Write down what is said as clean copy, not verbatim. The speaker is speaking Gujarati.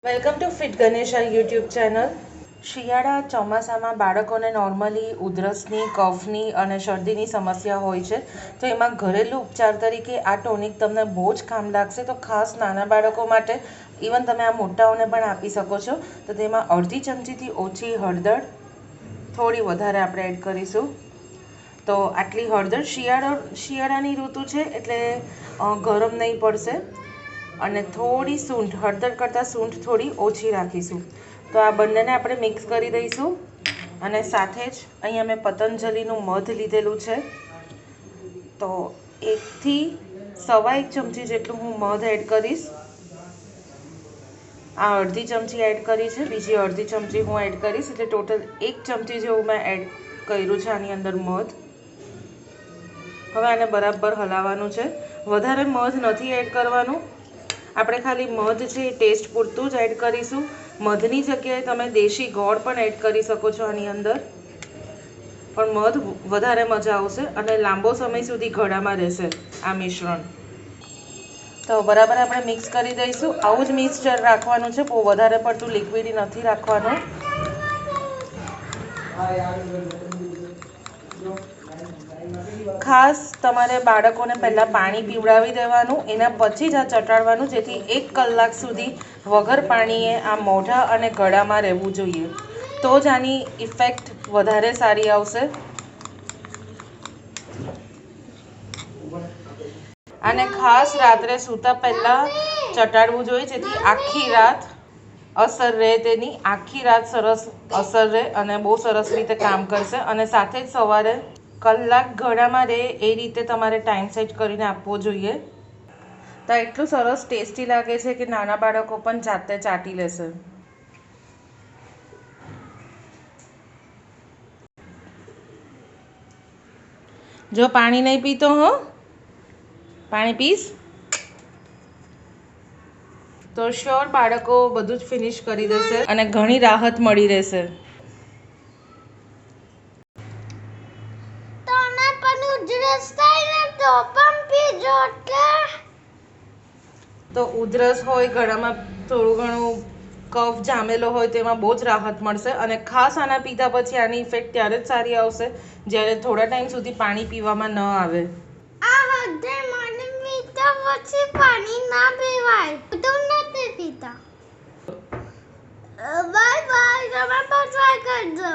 Welcome to fit Ganesha YouTube channel. શિયાળા ચોમાસામાં બાળકોને નોર્મલી ઉધરસની, કફની અને શરદીની સમસ્યા હોય છે. તો એમાં ઘરેલું ઉપચાર તરીકે આ ટોનિક તમને બહુ જ કામ લાગશે. તો ખાસ નાના બાળકો માટે, ઇવન તમે આ મોટાઓને પણ આપી શકો છો. તો તેમાં અડધી ચમચીથી ઓછી હળદર, થોડી વધારે આપણે એડ કરીશું. તો આટલી હળદર, શિયાળાની ઋતુ છે એટલે ગરમ નહીં પડશે. અને થોડી સૂંઠ, હળદર કરતાં સૂંઠ થોડી ઓછી રાખીશું. તો આ બંનેને આપણે મિક્સ કરી દઈશું. અને સાથે જ અહીંયા મેં પતંજલિનું મધ લીધેલું છે. તો 1 થી 1.25 ચમચી જેટલું હું મધ એડ કરીશ. આ અડધી ચમચી એડ કરી છે, બીજી અડધી ચમચી હું એડ કરીશ, એટલે ટોટલ 1 ચમચી જેવું મેં એડ કર્યું છે આની અંદર મધ. હવે આને બરાબર હલાવવાનું છે. વધારે મધ નથી એડ કરવાનું. આપણે ખાલી મધ છે એ ટેસ્ટ પૂરતું જ એડ કરીશું. મધની જગ્યાએ તમે દેશી ગોળ પણ એડ કરી શકો છો આની અંદર, પણ મધ વધારે મજા આવશે અને લાંબો સમય સુધી ગળામાં રહેશે આ મિશ્રણ. તો બરાબર આપણે મિક્સ કરી દઈશું. આવું જ મિક્સચર રાખવાનું છે, બહુ વધારે પડતું લિક્વિડ નથી રાખવાનું. ખાસ તમારે બાળકોને પહેલાં પાણી પીવડાવી દેવાનું, એના પછી જ આ ચટાડવાનું, જેથી 1 કલાક સુધી વગર પાણીએ આ મોઢા અને ગળામાં રહેવું જોઈએ. તો જ આની ઇફેક્ટ વધારે સારી આવશે. આને ખાસ રાત્રે સૂતા પહેલાં ચટાડવું જોઈએ, જેથી આખી રાત અસર રહે, તેની આખી રાત સરસ અસર રહે અને બહુ સરસ રીતે કામ કરશે. અને સાથે જ સવારે કલાક ગળામાં રહે એ રીતે તમારે ટાઈમ સેટ કરીને આપવો જોઈએ. તો એટલું સરસ ટેસ્ટી લાગે છે કે નાના બાળકો પણ જાતે ચાટી લેશે. જો પાણી નહીં પીતો હો, પાણી પીશ તો શ્યોર બાળકો બધું જ ફિનિશ કરી દેશે અને ઘણી રાહત મળી રહેશે. તો ઉધરસ હોય, ગળામાં થોડું ઘણું કફ જામેલો હોય, તો એમાં બહુ જ રાહત મળશે. અને ખાસ આના પીધા પછી આની ઇફેક્ટ ત્યારે જ સારી આવશે જ્યારે થોડા ટાઈમ સુધી પાણી પીવામાં ન આવે. પાણી ના પીવાય, તો નથી પીતા. બાય બાય, તમે પણ ટ્રાય કરજો.